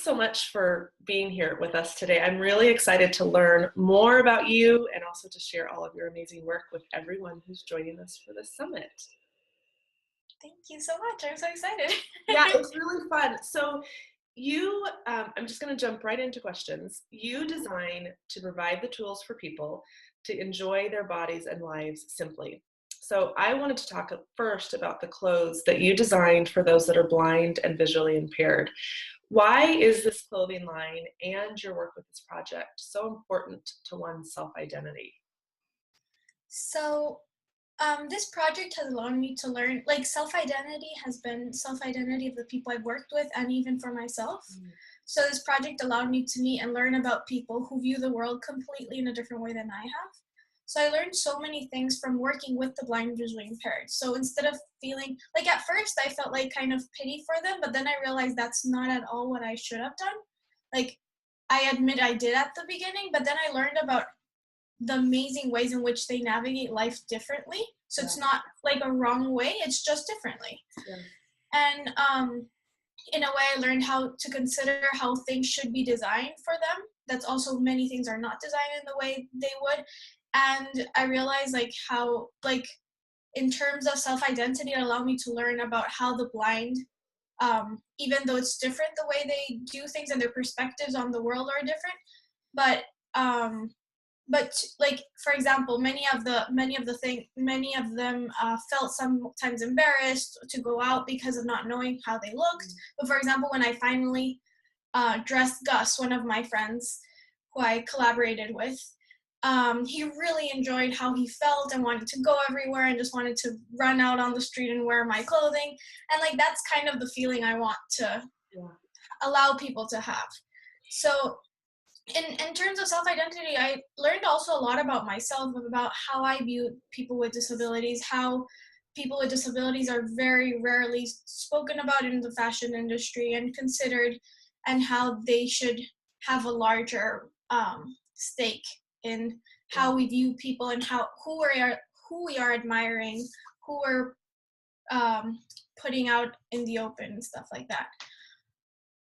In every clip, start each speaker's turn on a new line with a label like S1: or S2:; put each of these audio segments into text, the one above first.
S1: so much for being here with us today. I'm really excited to learn more about you and also to share all of your amazing work with everyone who's joining us for this summit.
S2: Thank you so much. I'm so excited.
S1: Yeah, it's really fun. So you, I'm just going to jump right into questions. You design to provide the tools for people to enjoy their bodies and lives simply. So I wanted to talk first about the clothes that you designed for those that are blind and visually impaired. Why is this clothing line and your work with this project so important to one's self-identity?
S2: So, this project has allowed me to learn, like, self-identity has been self-identity of the people I've worked with and even for myself. So this project allowed me to meet and learn about people who view the world completely in a different way than I have. So I learned so many things from working with the blind and visually impaired. So instead of feeling like, at first I felt like kind of pity for them, but then I realized that's not at all what I should have done. Like, I admit I did at the beginning, but then I learned about the amazing ways in which they navigate life differently. So
S1: Yeah.
S2: it's not like a wrong way, it's just differently.
S1: Yeah.
S2: And in a way, I learned how to consider how things should be designed for them. That's also, many things are not designed in the way they would. And I realized, like, how, like, in terms of self-identity, it allowed me to learn about how the blind, even though it's different the way they do things and their perspectives on the world are different, but like, for example, many of them felt sometimes embarrassed to go out because of not knowing how they looked. But for example, when I finally dressed Gus, one of my friends who I collaborated with, he really enjoyed how he felt and wanted to go everywhere and just wanted to run out on the street and wear my clothing. And, like, that's kind of the feeling I want to
S1: Yeah.
S2: allow people to have. So in terms of self-identity, I learned also a lot about myself, about how I view people with disabilities, how people with disabilities are very rarely spoken about in the fashion industry and considered, and how they should have a larger stake in how we view people and how who we are admiring, who we're putting out in the open and stuff like that.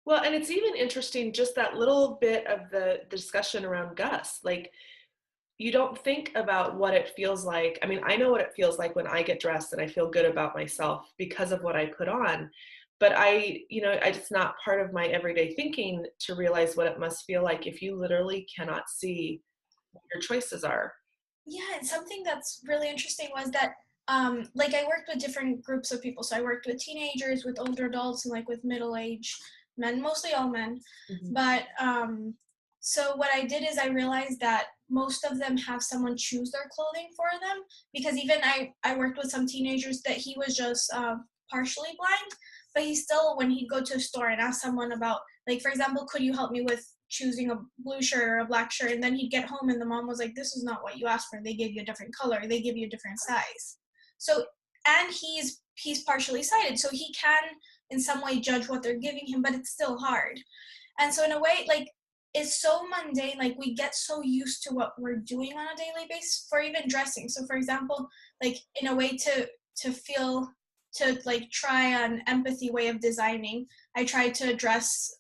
S1: Well, and it's even interesting, just that little bit of the discussion around Gus. Like, you don't think about what it feels like. I mean, I know what it feels like when I get dressed and I feel good about myself because of what I put on. But it's not part of my everyday thinking to realize what it must feel like if you literally cannot see what your choices are.
S2: Yeah, and something that's really interesting was that, like, I worked with different groups of people. So I worked with teenagers, with older adults, and, like, with middle-aged men, mostly all men.
S1: Mhm.
S2: But so what I did is I realized that most of them have someone choose their clothing for them, because even I worked with some teenagers that he was just partially blind, but he still, when he'd go to a store and ask someone about, like, for example, could you help me with choosing a blue shirt or a black shirt, and then he'd get home and the mom was like, this is not what you asked for, they gave you a different color, they give you a different size. So, and he's partially sighted, so he can in some way judge what they're giving him, but it's still hard. And so in a way, like, it's so mundane, like, we get so used to what we're doing on a daily basis, for even dressing. So for example, like, in a way to feel, to, like, try an empathy way of designing, I tried to dress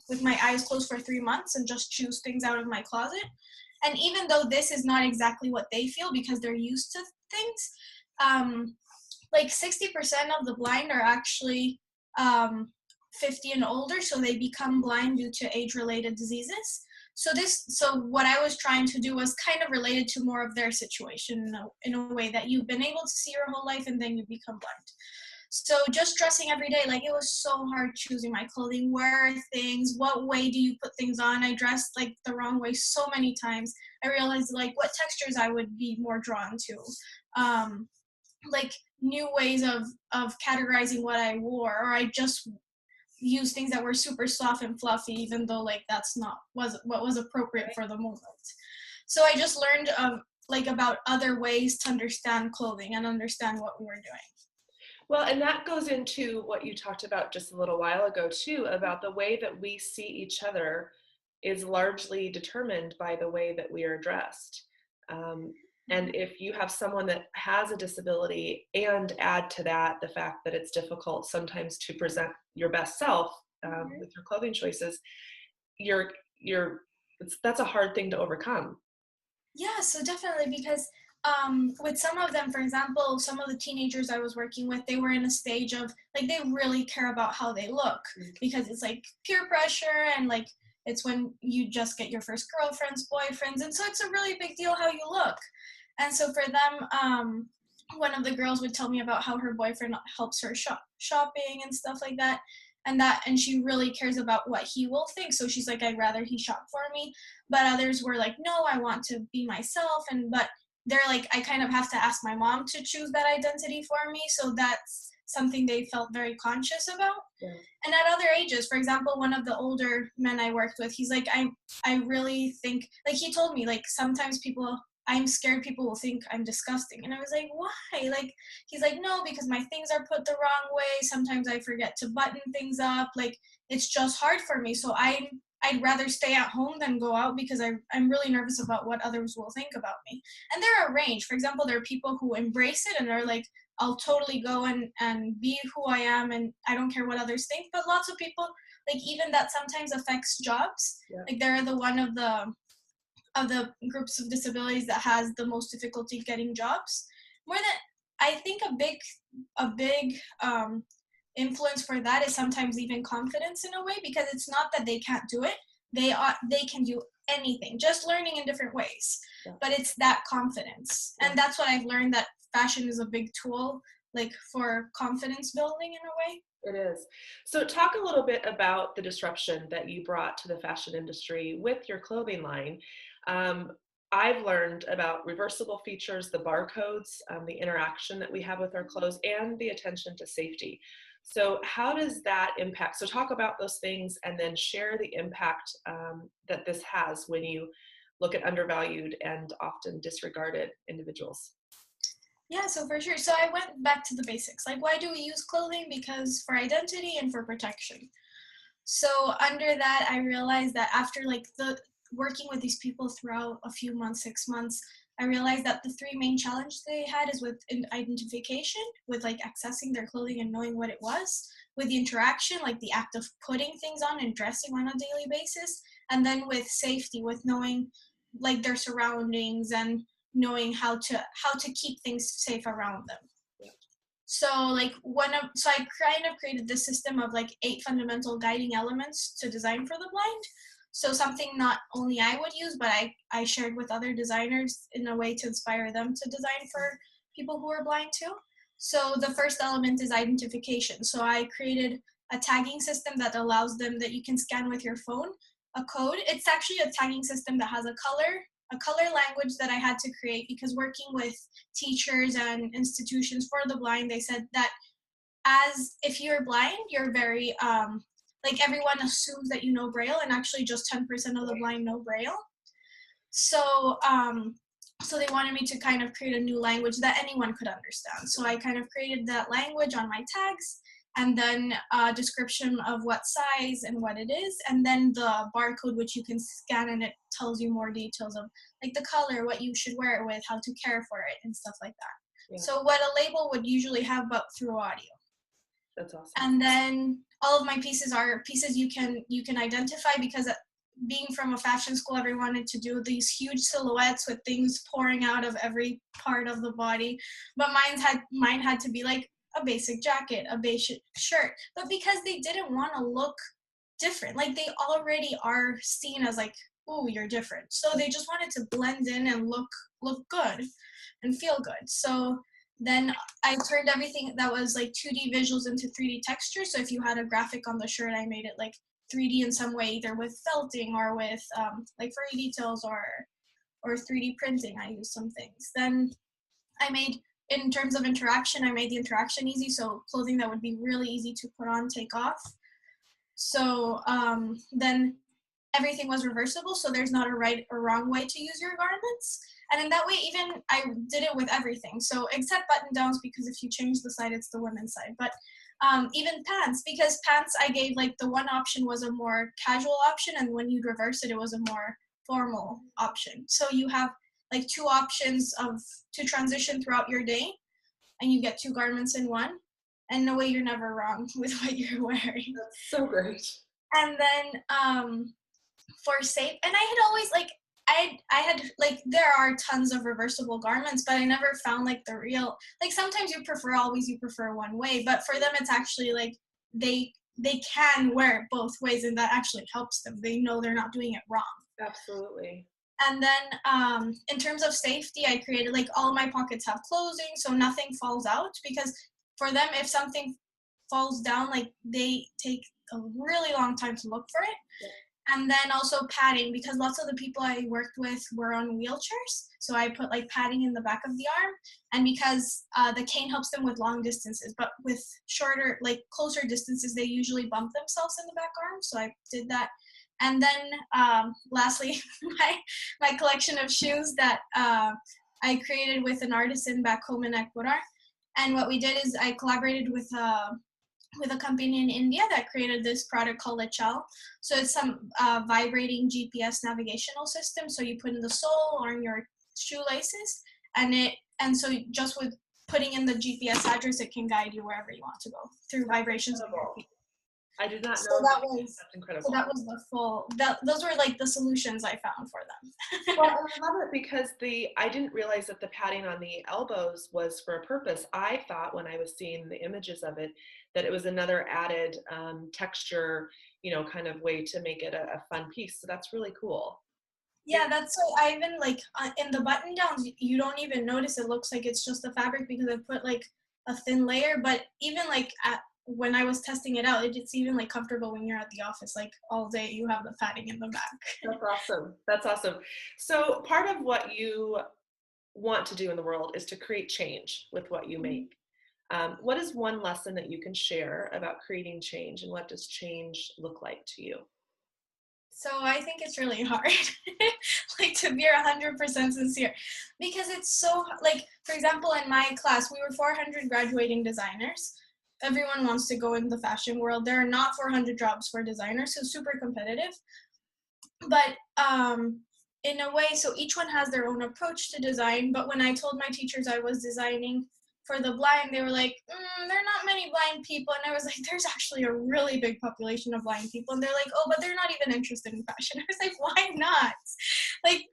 S2: with my eyes closed for 3 months and just choose things out of my closet. And even though this is not exactly what they feel because they're used to things, like, 60% of the blind are actually 50 and older, so they become blind due to age-related diseases. So what I was trying to do was kind of related to more of their situation, in a way that you've been able to see your whole life and then you become blind. So just dressing every day, like, it was so hard choosing my clothing. Where are things? What way do you put things on? I dressed, like, the wrong way so many times. I realized, like, what textures I would be more drawn to. Like, new ways of categorizing what I wore, or I just used things that were super soft and fluffy, even though, like, that's not was what was appropriate for the moment. So I just learned like, about other ways to understand clothing and understand what we were doing.
S1: Well, and that goes into what you talked about just a little while ago, too, about the way that we see each other is largely determined by the way that we are dressed. Um, and if you have someone that has a disability and add to that the fact that it's difficult sometimes to present your best self with your clothing choices, you're that's a hard thing to overcome.
S2: Yeah, so definitely because with some of them, for example, some of the teenagers I was working with, they were in a stage of like they really care about how they look because it's like peer pressure and like it's when you just get your first girlfriends, boyfriends, and so it's a really big deal how you look. And so for them, one of the girls would tell me about how her boyfriend helps her shopping and stuff like that. And she really cares about what he will think. So she's like, I'd rather he shop for me. But others were like, no, I want to be myself. But they're like, I kind of have to ask my mom to choose that identity for me. So that's something they felt very conscious about.
S1: Yeah.
S2: And at other ages, for example, one of the older men I worked with, he's like, I really think, like he told me, like sometimes I'm scared people will think I'm disgusting. And I was like, why? Like, he's like, no, because my things are put the wrong way. Sometimes I forget to button things up. Like, it's just hard for me. So I'd rather stay at home than go out because I'm really nervous about what others will think about me. And there are a range. For example, there are people who embrace it and are like, I'll totally go and be who I am and I don't care what others think. But lots of people, like even that sometimes affects jobs.
S1: Yeah.
S2: Like they're the one of the groups of disabilities that has the most difficulty getting jobs. More than I think a big influence for that is sometimes even confidence in a way because it's not that they can't do it. They can do anything, just learning in different ways.
S1: Yeah.
S2: But it's that confidence.
S1: Yeah.
S2: And that's what I've learned, that fashion is a big tool like for confidence building in a way.
S1: It is. So talk a little bit about the disruption that you brought to the fashion industry with your clothing line. I've learned about reversible features, the barcodes, the interaction that we have with our clothes, and the attention to safety. So how does that impact? So talk about those things and then share the impact that this has when you look at undervalued and often disregarded individuals.
S2: Yeah, so for sure. So I went back to the basics. Like, why do we use clothing? Because for identity and for protection. So under that, I realized that after like the working with these people throughout a few months, 6 months, I realized that the three main challenges they had is with identification, with like accessing their clothing and knowing what it was, with the interaction, like the act of putting things on and dressing on a daily basis, and then with safety, with knowing like their surroundings and knowing how to keep things safe around them. So so I kind of created this system of like 8 fundamental guiding elements to design for the blind. So something not only I would use, but I shared with other designers in a way to inspire them to design for people who are blind too. So the first element is identification. So I created a tagging system that allows them that you can scan with your phone a code. It's actually a tagging system that has a color language that I had to create because working with teachers and institutions for the blind, they said that as if you're blind, you're very like everyone assumes that you know Braille, and actually just 10% of the blind know Braille. So so they wanted me to kind of create a new language that anyone could understand. So I kind of created that language on my tags, and then a description of what size and what it is, and then the barcode which you can scan, and it tells you more details of like the color, what you should wear it with, how to care for it, and stuff like that. Yeah. So what a label would usually have, but through audio.
S1: That's awesome.
S2: And then all of my pieces are pieces you can identify, because being from a fashion school, everyone wanted to do these huge silhouettes with things pouring out of every part of the body, but mine had to be like a basic jacket, a basic shirt, but because they didn't want to look different, like they already are seen as like, oh, you're different, so they just wanted to blend in and look good and feel good. So then I turned everything that was like 2D visuals into 3D textures. So if you had a graphic on the shirt, I made it like 3D in some way, either with felting or with like furry details or 3D printing. I used some things. Then I made, in terms of interaction, I made the interaction easy. So clothing that would be really easy to put on, take off. So then everything was reversible. So there's not a right or wrong way to use your garments. And in that way, even I did it with everything. So except button downs, because if you change the side, it's the women's side. But even pants, because pants I gave like the one option was a more casual option, and when you'd reverse it, it was a more formal option. So you have like 2 options to transition throughout your day, and you get 2 garments in one. and in a way you're never wrong with what you're wearing.
S1: That's so great.
S2: And then for safe, and I had always like I had like there are tons of reversible garments, but I never found like the real, like sometimes you prefer one way, but for them it's actually like they can wear it both ways, and that actually helps them. They know they're not doing it wrong.
S1: Absolutely.
S2: And then in terms of safety, I created like all my pockets have closing so nothing falls out, because for them if something falls down, like they take a really long time to look for it.
S1: Yeah.
S2: And then also padding, because lots of the people I worked with were on wheelchairs. So I put like padding in the back of the arm. And because the cane helps them with long distances, but with shorter, like closer distances, they usually bump themselves in the back arm. So I did that. And then lastly, my collection of shoes that I created with an artisan back home in Ecuador. And what we did is I collaborated with a company in India that created this product called Lechal. So it's some vibrating GPS navigational system. So you put in the sole or in your shoelaces, and so just with putting in the GPS address, it can guide you wherever you want to go through vibrations of your feet.
S1: I did not
S2: So
S1: know
S2: that
S1: that.
S2: was
S1: That's incredible.
S2: so that was the full. Those were like the solutions I found for them.
S1: Well, I love it because I didn't realize that the padding on the elbows was for a purpose. I thought when I was seeing the images of it that it was another added texture, kind of way to make it a fun piece. So that's really cool.
S2: Yeah, that's so I even like in the button downs, you don't even notice it looks like it's just the fabric because I put like a thin layer. But even like when I was testing it out, it's even like comfortable when you're at the office, like all day you have the padding in the back.
S1: That's awesome. That's awesome. So part of what you want to do in the world is to create change with what you make. What is one lesson that you can share about creating change, and what does change look like to you?
S2: So I think it's really hard, like to be 100% sincere, because it's so like, for example, in my class, we were 400 graduating designers. Everyone wants to go in the fashion world. There are not 400 jobs for designers, so super competitive. But in a way, so each one has their own approach to design. But when I told my teachers I was designing for the blind, they were like, there are not many blind people. And I was like, there's actually a really big population of blind people. And they're like, oh, but they're not even interested in fashion. I was like, why not? Like,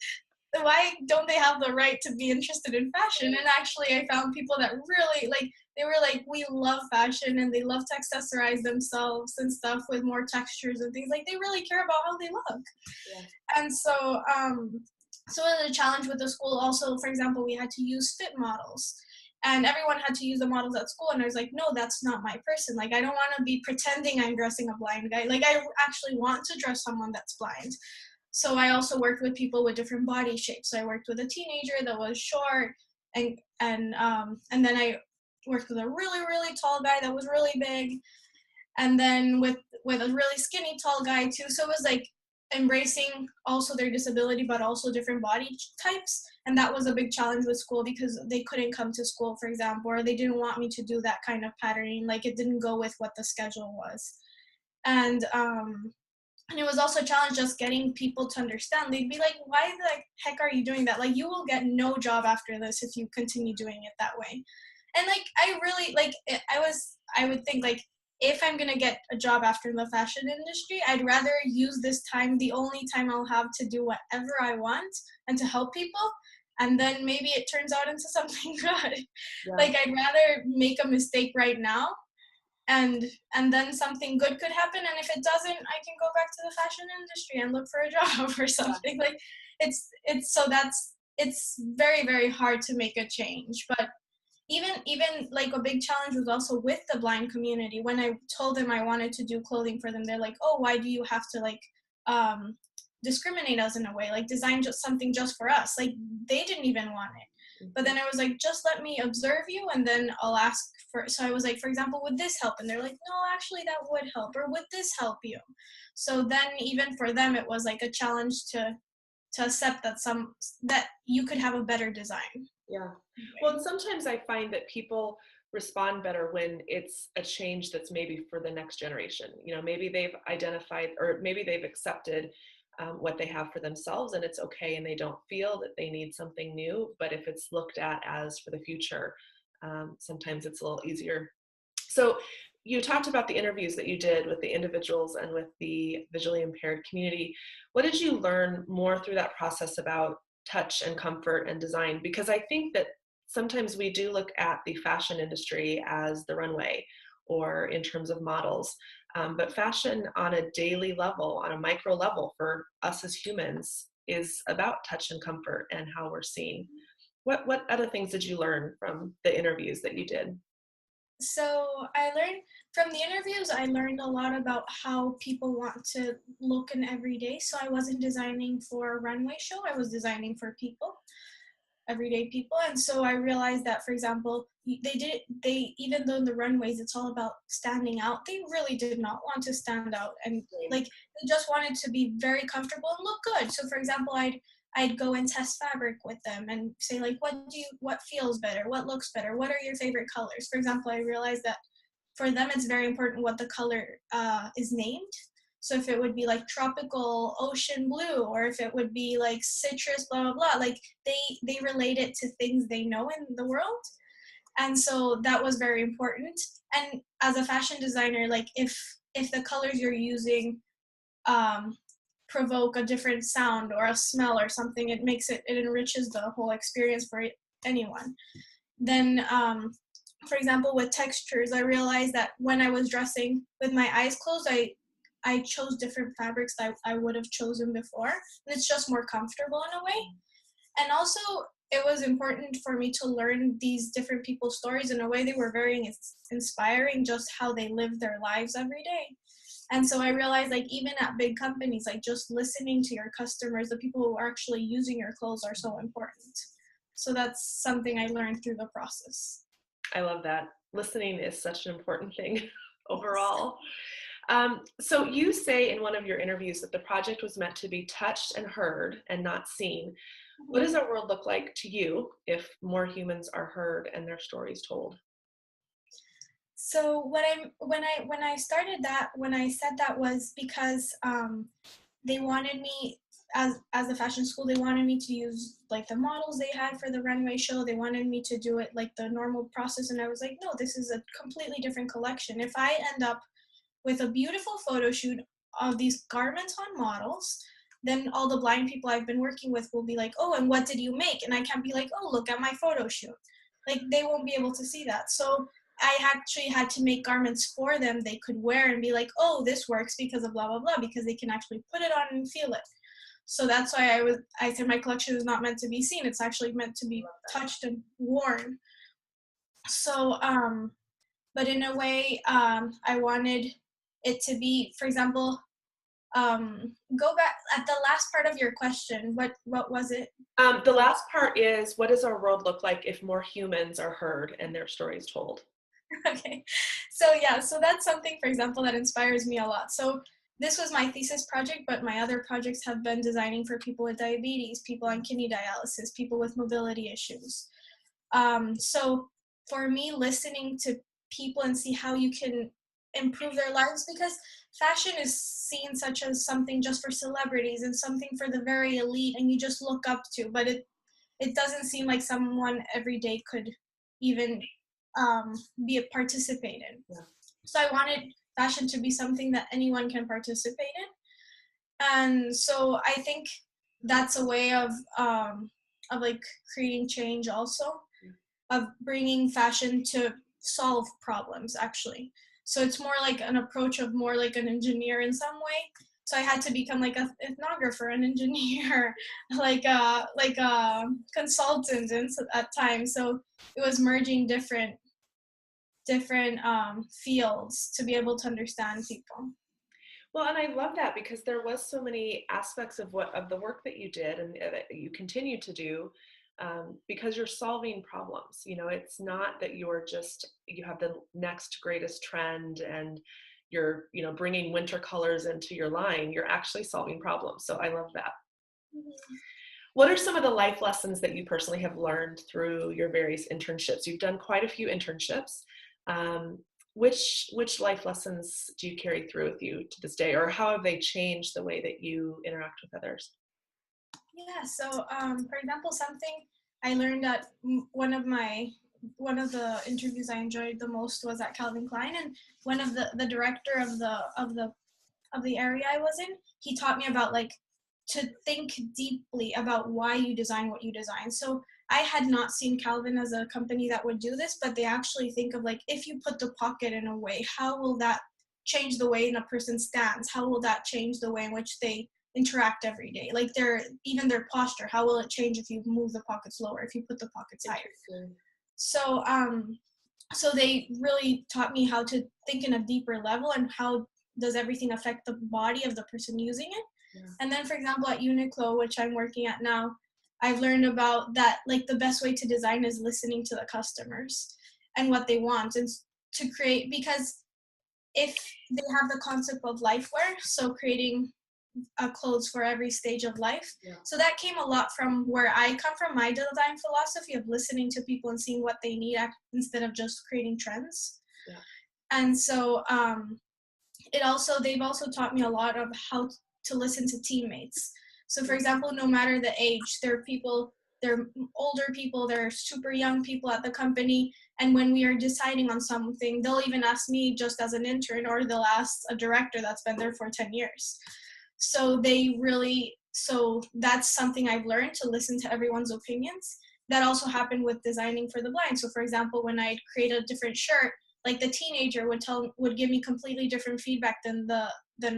S2: why don't they have the right to be interested in fashion? And actually I found people that really like, they were like, we love fashion, and they love to accessorize themselves and stuff with more textures and things. Like they really care about how they look.
S1: Yeah.
S2: And so so the challenge with the school also, for example, we had to use fit models, and everyone had to use the models at school, and I was like, no, that's not my person. Like I don't want to be pretending I'm dressing a blind guy. Like I actually want to dress someone that's blind. So I also worked with people with different body shapes. So I worked with a teenager that was short, and then I worked with a really, really tall guy that was really big, and then with a really skinny tall guy too. So it was like embracing also their disability, but also different body types. And that was a big challenge with school, because they couldn't come to school, for example, or they didn't want me to do that kind of patterning. Like it didn't go with what the schedule was. And it was also a challenge just getting people to understand. They'd be like, why the heck are you doing that? Like, you will get no job after this if you continue doing it that way. And like, I really, like, I would think like, if I'm going to get a job after the fashion industry, I'd rather use this time, the only time I'll have, to do whatever I want and to help people. And then maybe it turns out into something good.
S1: Yeah.
S2: Like, I'd rather make a mistake right now, and then something good could happen, and if it doesn't, I can go back to the fashion industry and look for a job or something. Like it's very, very hard to make a change. But even like a big challenge was also with the blind community. When I told them I wanted to do clothing for them, they're like, oh, why do you have to like discriminate us in a way, like design just something just for us? Like they didn't even want it. But then I was like, just let me observe you, and then I'll ask for. So I was like, for example, would this help? And they're like, no, actually that would help. Or would this help you? So then even for them, it was like a challenge to accept that you could have a better design.
S1: Yeah. Well, and sometimes I find that people respond better when it's a change that's maybe for the next generation. Maybe they've identified, or maybe they've accepted what they have for themselves, and it's okay, and they don't feel that they need something new. But if it's looked at as for the future, sometimes it's a little easier So you talked about the interviews that you did with the individuals and with the visually impaired community. What did you learn more through that process about touch and comfort and design? Because I think that sometimes we do look at the fashion industry as the runway or in terms of models. But fashion on a daily level, on a micro level for us as humans is about touch and comfort and how we're seen. What other things did you learn from the interviews that you did?
S2: So I learned from the interviews, I learned a lot about how people want to look in every day. So I wasn't designing for a runway show, I was designing for people, everyday people. And so I realized that, for example, they even though in the runways it's all about standing out, they really did not want to stand out. And like they just wanted to be very comfortable and look good. So for example, I'd go and test fabric with them and say like, what feels better? What looks better? What are your favorite colors? For example, I realized that for them, it's very important what the color is named. So if it would be like tropical ocean blue, or if it would be like citrus, blah, blah, blah, like they relate it to things they know in the world. And so that was very important. And as a fashion designer, like if the colors you're using um, provoke a different sound or a smell or something, it enriches the whole experience for anyone. Then for example, with textures, I realized that when I was dressing with my eyes closed, I chose different fabrics that I would have chosen before, and it's just more comfortable in a way. And also, it was important for me to learn these different people's stories. In a way, they were very inspiring, just how they live their lives every day. And so I realized, like, even at big companies, like, just listening to your customers, the people who are actually using your clothes, are so important. So that's something I learned through the process.
S1: I love that. Listening is such an important thing
S2: Yes.
S1: overall. So you say in one of your interviews that the project was meant to be touched and heard and not seen. What
S2: Mhm.
S1: does our world look like to you if more humans are heard and their stories told?
S2: So when I started that, when I said that, was because they wanted me, as a fashion school, they wanted me to use like the models they had for the runway show. They wanted me to do it like the normal process, and I was like, no, this is a completely different collection. If I end up with a beautiful photo shoot of these garments on models, then all the blind people I've been working with will be like, oh, and what did you make? And I can't be like, oh, look at my photo shoot. Like they won't be able to see that. So I actually had to make garments for them they could wear and be like, oh, this works because of blah blah blah, because they can actually put it on and feel it. So that's why I said my collection is not meant to be seen. It's actually meant to be touched and worn. So but in a way, I wanted it to be, for example, go back at the last part of your question. What was it?
S1: The last part is, what does our world look like if more humans are heard and their stories told?
S2: Okay, so yeah, so that's something, for example, that inspires me a lot. So this was my thesis project, but my other projects have been designing for people with diabetes, people on kidney dialysis, people with mobility issues. So for me, listening to people and see how you can improve their lives, because fashion is seen such as something just for celebrities and something for the very elite and you just look up to, but it doesn't seem like someone every day could even be a participate in.
S1: Yeah.
S2: So I wanted fashion to be something that anyone can participate in, and so I think that's a way of like creating change also, of bringing fashion to solve problems actually. So it's more like an approach of more like an engineer in some way. So I had to become like an ethnographer, an engineer, like a consultant at times. So it was merging different fields to be able to understand people.
S1: Well, and I love that because there was so many aspects of what of the work that you did and that you continue to do, because you're solving problems. You know, it's not that you have the next greatest trend and you're bringing winter colors into your line. You're actually solving problems. So I love that.
S2: Mhm.
S1: What are some of the life lessons that you personally have learned through your various internships? You've done quite a few internships. Um, which life lessons do you carry through with you to this day, or how have they changed the way that you interact with others?
S2: Yeah, so for example, something I learned at one of my the interviews I enjoyed the most was at Calvin Klein, and one of the director of the area I was in, he taught me about like to think deeply about why you design what you design. So I had not seen Calvin as a company that would do this, but they actually think of like, if you put the pocket in a way, how will that change the way a person stands? How will that change the way in which they interact every day? Like even their posture, how will it change if you move the pockets lower, if you put the pockets higher? So so they really taught me how to think in a deeper level and how does everything affect the body of the person using it. Yeah. And then, for example, at Uniqlo, which I'm working at now, I've learned about that, like the best way to design is listening to the customers and what they want, and to create, because if they have the concept of life wear, so creating clothes for every stage of life. Yeah. So that came a lot from where I come from, my design philosophy of listening to people and seeing what they need instead of just creating trends. Yeah. And so they've also taught me a lot of how to listen to teammates. So for example, no matter the age, there are older people, there are super young people at the company, and when we are deciding on something, they'll even ask me just as an intern, or they'll ask a director that's been there for 10 years. So that's something I've learned, to listen to everyone's opinions. That also happened with designing for the blind. So for example, when I'd create a different shirt, like the teenager would give me completely different feedback than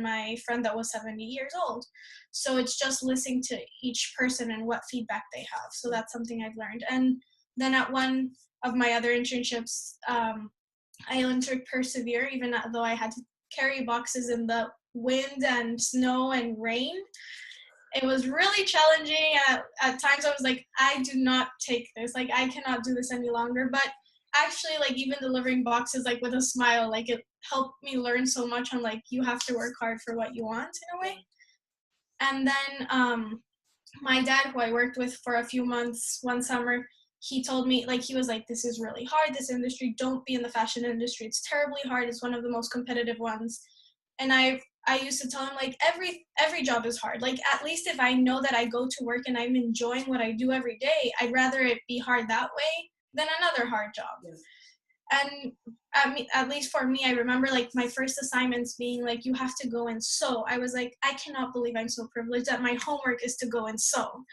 S2: my friend that was 70 years old. So it's just listening to each person and what feedback they have. So that's something I've learned. And then at one of my other internships, I entered Persevere, even though I had to carry boxes in the wind and snow and rain. It was really challenging. At times I was like, I do not take this. Like, I cannot do this any longer. But actually, like, even delivering boxes, like, with a smile, like, it helped me learn so much on, like, you have to work hard for what you want in a way. And then my dad, who I worked with for a few months one summer, he told me, like, he was like, this is really hard, this industry, don't be in the fashion industry. It's terribly hard. It's one of the most competitive ones. And I used to tell him, like, every job is hard. Like, at least if I know that I go to work and I'm enjoying what I do every day, I'd rather it be hard that way than another hard job. Yes. And at least for me, I remember, like, my first assignments being like, you have to go and sew. I was like, I cannot believe I'm so privileged that my homework is to go and sew.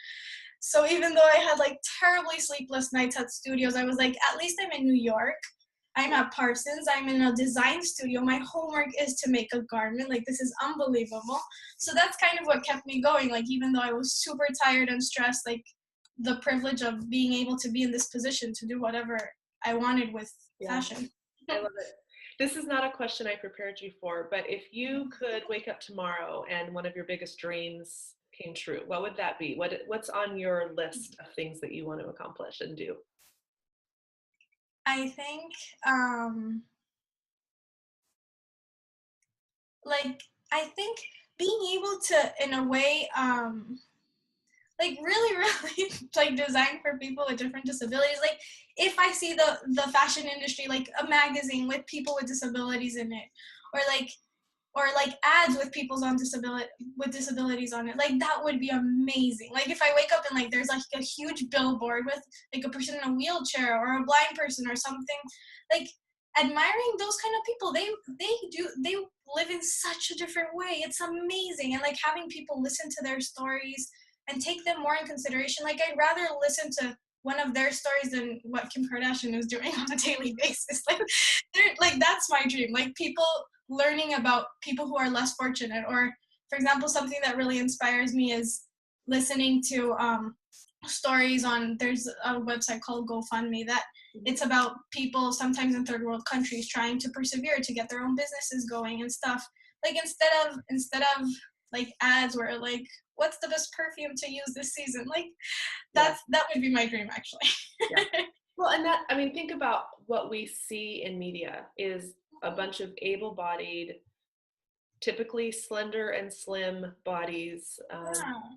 S2: So even though I had, like, terribly sleepless nights at studios, I was like, at least I'm in New York. I'm at Parsons. I'm in a design studio. My homework is to make a garment. Like, this is unbelievable. So that's kind of what kept me going. Like, even though I was super tired and stressed, like, the privilege of being able to be in this position to do whatever I wanted with fashion.
S1: I love it. This is not a question I prepared you for, but if you could wake up tomorrow and one of your biggest dreams came true, what would that be? What's on your list of things that you want to accomplish and do?
S2: I think, being able to, in a way, like, really, really, like, design for people with different disabilities. Like, if I see the fashion industry, like a magazine with people with disabilities in it, or like ads with with disabilities on it, like, that would be amazing. Like, if I wake up and, like, there's, like, a huge billboard with, like, a person in a wheelchair or a blind person or something, like, admiring those kind of people. They live in such a different way. It's amazing. And, like, having people listen to their stories and take them more in consideration. Like, I'd rather listen to one of their stories than what Kim Kardashian is doing on a daily basis. Like, that's my dream. Like, people learning about people who are less fortunate. Or, for example, something that really inspires me is listening to stories on, there's a website called GoFundMe that it's about people sometimes in third world countries trying to persevere to get their own businesses going and stuff. Like, instead of like ads where, like, what's the best perfume to use this season? Like, that would be my dream, actually.
S1: Yeah. Well, and that, I mean, think about what we see in media is a bunch of able-bodied, typically slender and slim bodies.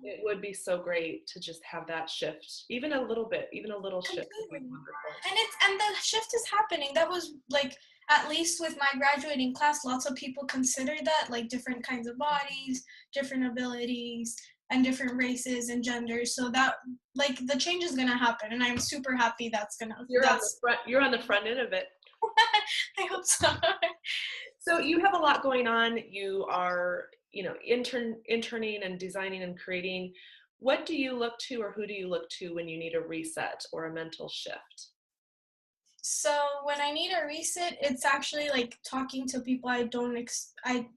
S1: It would be so great to just have that shift, even a little bit, even a little shift would be wonderful.
S2: And the shift is happening. That was, like, at least with my graduating class, lots of people consider that, like, different kinds of bodies, different abilities. and different races and genders. So that, like, the change is gonna happen, and I'm super happy
S1: You're on the front end of it.
S2: I hope so.
S1: So you have a lot going on. You are, interning and designing and creating. What do you look to, or who do you look to when you need a reset or a mental shift?
S2: So when I need a reset, it's actually like talking to people I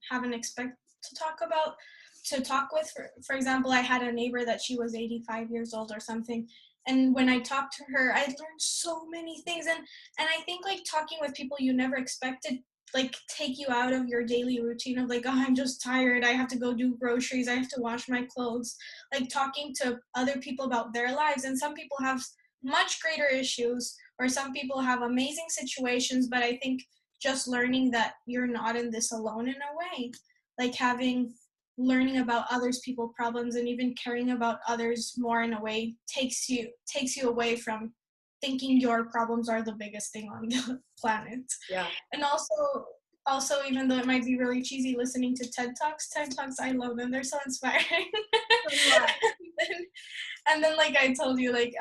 S2: haven't expected to talk with. For example, I had a neighbor that she was 85 years old or something, and when I talked to her, I learned so many things. And I think like talking with people you never expected, like, take you out of your daily routine of like, oh, I'm just tired, I have to go do groceries, I have to wash my clothes. Like talking to other people about their lives, and some people have much greater issues, or some people have amazing situations, but I think just learning that you're not in this alone in a way, like learning about others people's problems and even caring about others more in a way takes you away from thinking your problems are the biggest thing on the planet.
S1: Yeah.
S2: And also, even though it might be really cheesy, listening to TED Talks, I love them, they're so inspiring. And then like I told you, like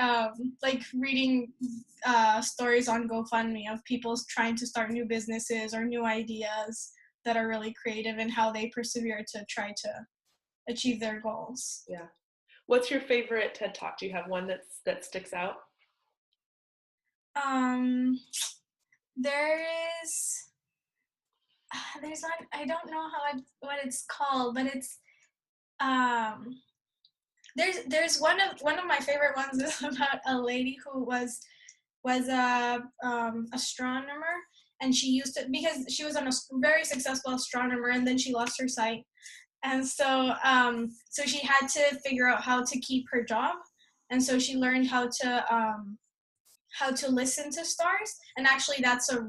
S2: reading stories on GoFundMe of people trying to start new businesses or new ideas that are really creative, and how they persevere to try to achieve their goals.
S1: Yeah. What's your favorite TED Talk? Do you have one that sticks out?
S2: There is there's one, I don't know what it's called, but it's um there's one of my favorite ones is about a lady who was a astronomer, and she used to, because she was a very successful astronomer, and then she lost her sight, and so she had to figure out how to keep her job, and so she learned how to listen to stars, and actually that's a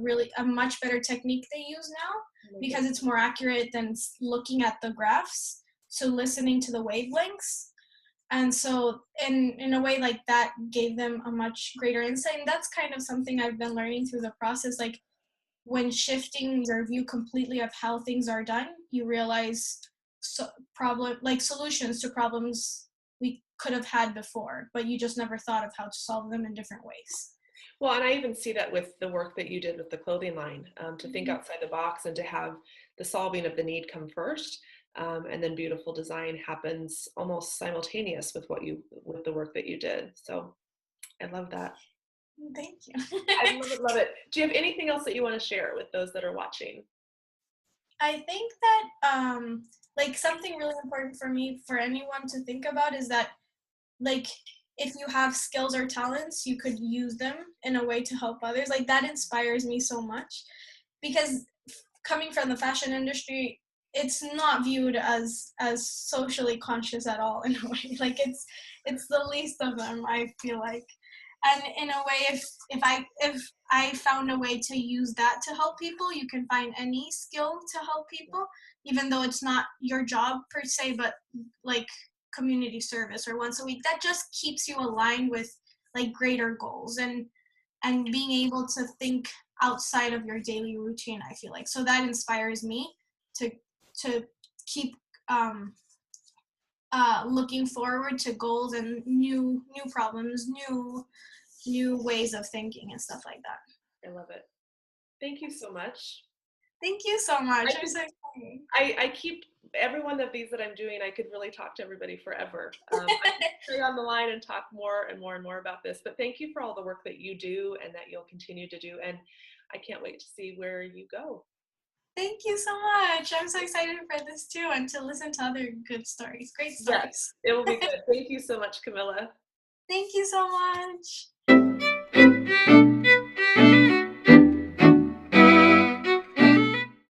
S2: much better technique they use now, because it's more accurate than looking at the graphs, so listening to the wavelengths. And so in a way, like, that gave them a much greater insight, and that's kind of something I've been learning through the process. Like, when shifting your view completely of how things are done, you realize solutions to problems we could have had before, but you just never thought of how to solve them in different ways.
S1: Well, and I even see that with the work that you did with the clothing line, to think
S2: Mm-hmm.
S1: outside the box and to have the solving of the need come first, and then beautiful design happens almost simultaneous with with the work that you did. So I love that.
S2: Thank you.
S1: I love it, love it. Do you have anything else that you want to share with those that are watching?
S2: I think that like something really important for me, for anyone to think about, is that, like, if you have skills or talents, you could use them in a way to help others. Like, that inspires me so much, because coming from the fashion industry, it's not viewed as socially conscious at all in a way. Like, it's the least of them, I feel like. And in a way, if I found a way to use that to help people, you can find any skill to help people, even though it's not your job per se, but like community service or once a week, that just keeps you aligned with like greater goals, and being able to think outside of your daily routine, I feel like. So that inspires me to keep looking forward to goals and new problems, new ways of thinking and stuff like that.
S1: I love it. Thank you so much.
S2: Thank you so much.
S1: I
S2: I'm
S1: could,
S2: so excited.
S1: I keep every one of these that I'm doing. I could really talk to everybody forever. I could stay on the line and talk more and more and more about this. But thank you for all the work that you do and that you'll continue to do. And I can't wait to see where you go.
S2: Thank you so much. I'm so excited for this too, and to listen to other good stories. Great
S1: Yes,
S2: stories.
S1: it will be good. Thank you so much, Camila.
S2: Thank you so much.